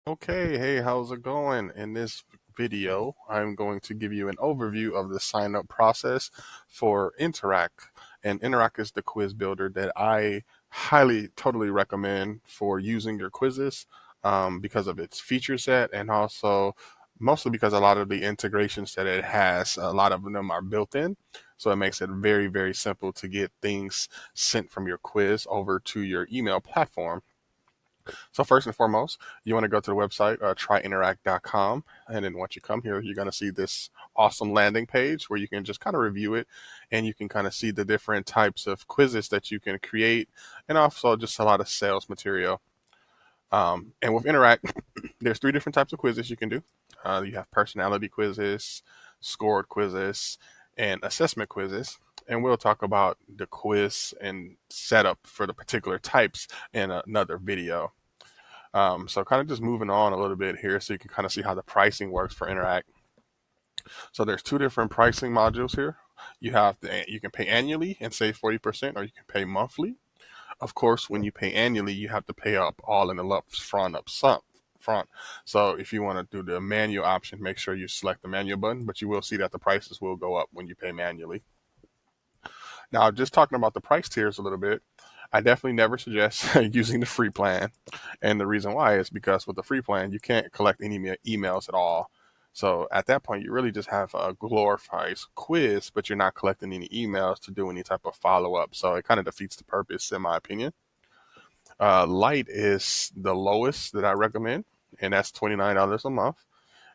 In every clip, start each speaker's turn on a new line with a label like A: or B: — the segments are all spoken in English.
A: Okay, hey, how's it going? In this video, I'm going to give you an overview of the sign up process for Interact. And Interact is the quiz builder that I highly, totally recommend for using your quizzes because of its feature set and also mostly because a lot of the integrations that it has, a lot of them are built in. So it makes it very, very simple to get things sent from your quiz over to your email platform. So first and foremost, you want to go to the website, tryinteract.com. And then once you come here, you're going to see this awesome landing page where you can just kind of review it and you can kind of see the different types of quizzes that you can create and also just a lot of sales material. And with Interact, there's three different types of quizzes you can do. You have personality quizzes, scored quizzes, and assessment quizzes. And we'll talk about the quiz and setup for the particular types in another video. So kind of just moving on a little bit here so you can kind of see how the pricing works for Interact. So there's two different pricing modules here. You can pay annually and save 40%, or you can pay monthly. Of course, when you pay annually, you have to pay up all in the up front. So if you want to do the manual option, make sure you select the manual button, but you will see that the prices will go up when you pay manually. Now, just talking about the price tiers a little bit, I definitely never suggest using the free plan. And the reason why is because with the free plan, you can't collect any emails at all. So at that point, you really just have a glorified quiz, but you're not collecting any emails to do any type of follow up. So it kind of defeats the purpose, in my opinion. Light is the lowest that I recommend, and that's $29 a month.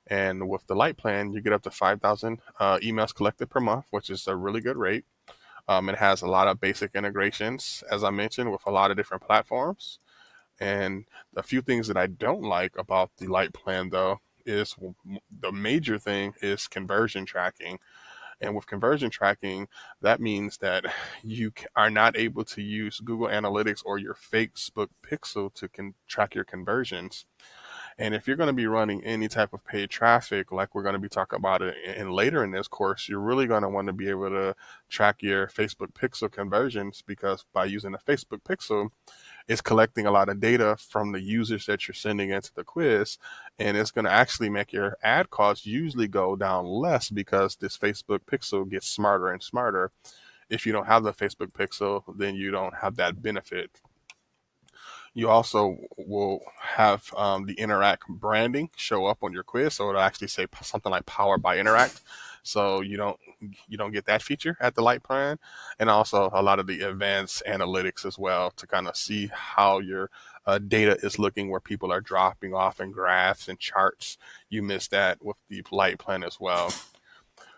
A: And with the light plan, you get up to 5,000 emails collected per month, which is a really good rate. It has a lot of basic integrations, as I mentioned, with a lot of different platforms. And a few things that I don't like about the light plan, though, is the major thing is conversion tracking. And with conversion tracking, that means that you are not able to use Google Analytics or your Facebook Pixel to track your conversions. And if you're going to be running any type of paid traffic, like we're going to be talking about it in later in this course, you're really going to want to be able to track your Facebook Pixel conversions because by using the Facebook Pixel, it's collecting a lot of data from the users that you're sending into the quiz. And it's going to actually make your ad costs usually go down less because this Facebook Pixel gets smarter and smarter. If you don't have the Facebook Pixel, then you don't have that benefit. You also will have the Interact branding show up on your quiz, so it'll actually say something like "Powered by Interact." So you don't get that feature at the light plan, and also a lot of the advanced analytics as well to kind of see how your data is looking, where people are dropping off in graphs and charts. You miss that with the light plan as well.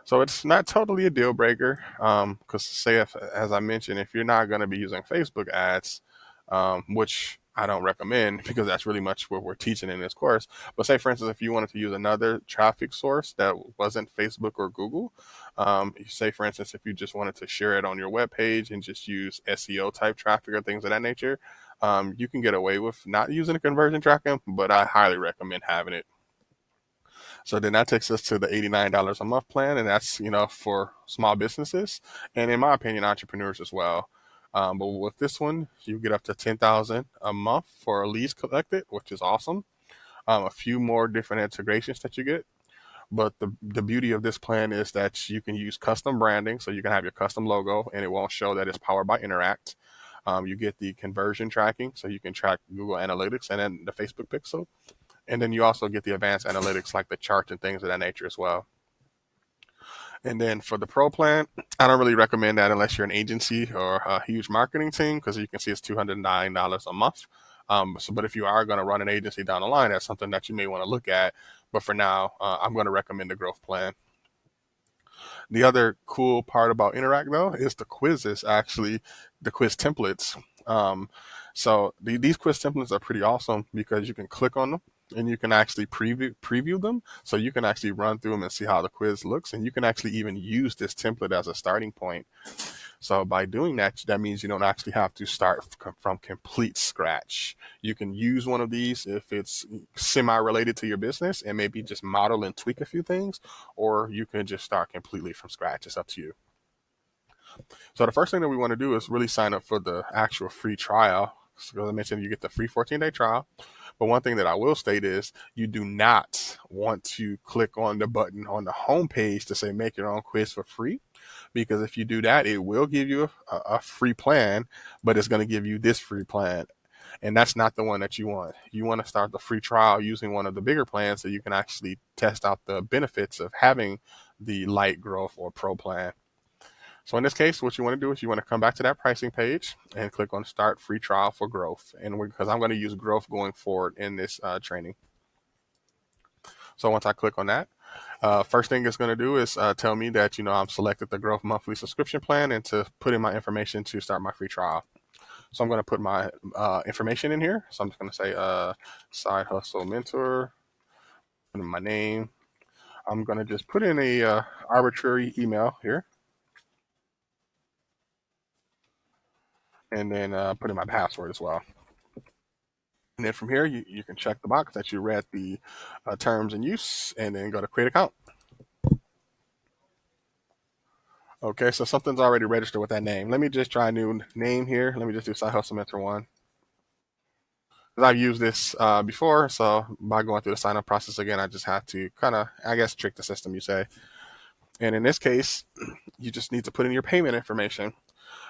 A: So it's not totally a deal breaker. Because say if, as I mentioned, if you're not going to be using Facebook ads, which I don't recommend because that's really much what we're teaching in this course. But say, for instance, if you wanted to use another traffic source that wasn't Facebook or Google, say, for instance, if you just wanted to share it on your web page and just use SEO type traffic or things of that nature, you can get away with not using a conversion tracking, but I highly recommend having it. So then that takes us to the $89 a month plan, and that's for small businesses, and in my opinion, entrepreneurs as well. But with this one, you get up to 10,000 a month for leads collected, which is awesome. A few more different integrations that you get. But the beauty of this plan is that you can use custom branding, so you can have your custom logo, and it won't show that it's powered by Interact. You get the conversion tracking, so you can track Google Analytics and then the Facebook Pixel. And then you also get the advanced analytics like the charts and things of that nature as well. And then for the pro plan, I don't really recommend that unless you're an agency or a huge marketing team because you can see it's $209 a month. But if you are going to run an agency down the line, that's something that you may want to look at. But for now, I'm going to recommend the growth plan. The other cool part about Interact though is the quizzes, actually, the quiz templates. These quiz templates are pretty awesome because you can click on them and you can actually preview them. So you can actually run through them and see how the quiz looks, and you can actually even use this template as a starting point. So by doing that, that means you don't actually have to start from complete scratch. You can use one of these if it's semi-related to your business and maybe just model and tweak a few things, or you can just start completely from scratch. It's up to you. So the first thing that we want to do is really sign up for the actual free trial So as I mentioned, you get the free 14-day trial. But one thing that I will state is you do not want to click on the button on the home page to say make your own quiz for free, because if you do that, it will give you a free plan, but it's going to give you this free plan. And that's not the one that you want. You want to start the free trial using one of the bigger plans so you can actually test out the benefits of having the light, growth, or pro plan. So in this case, what you want to do is you want to come back to that pricing page and click on start free trial for growth. And because I'm going to use growth going forward in this training. So once I click on that, first thing it's going to do is tell me that, I'm selected the growth monthly subscription plan and to put in my information to start my free trial. So I'm going to put my information in here. So I'm just going to say side hustle mentor, put in my name. I'm going to just put in a arbitrary email here, and then put in my password as well. And then from here, you can check the box that you read the terms and use, and then go to create account. Okay, so something's already registered with that name. Let me just try a new name here. Let me just do Side Hustle Mentor 1. Because I've used this before, so by going through the sign up process again, I just have to kind of, I guess, trick the system, you say. And in this case, you just need to put in your payment information.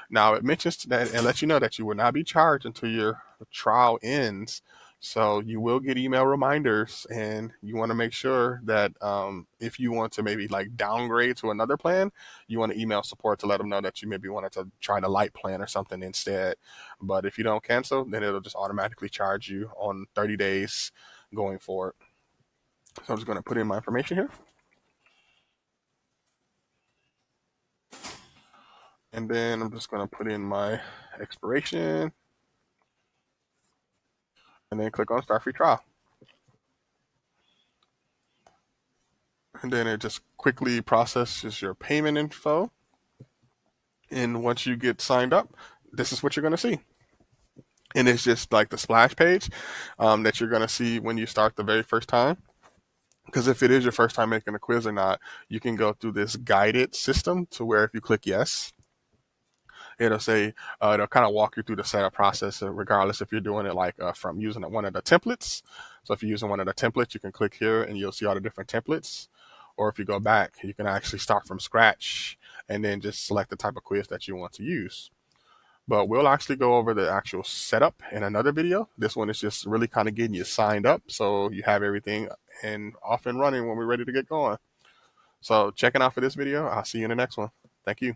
A: Now it mentions that and lets you know that you will not be charged until your trial ends. So you will get email reminders, and you want to make sure that if you want to maybe like downgrade to another plan, you want to email support to let them know that you maybe wanted to try the light plan or something instead. But if you don't cancel, then it'll just automatically charge you on 30 days going forward. So I'm just going to put in my information here. And then I'm just going to put in my expiration and then click on start free trial. And then it just quickly processes your payment info. And once you get signed up, this is what you're going to see. And it's just like the splash page that you're going to see when you start the very first time. Because if it is your first time making a quiz or not, you can go through this guided system to where if you click yes, it'll say, it'll kind of walk you through the setup process, regardless if you're doing it like from using one of the templates. So if you're using one of the templates, you can click here and you'll see all the different templates. Or if you go back, you can actually start from scratch and then just select the type of quiz that you want to use. But we'll actually go over the actual setup in another video. This one is just really kind of getting you signed up so you have everything and off and running when we're ready to get going. So checking out for this video. I'll see you in the next one. Thank you.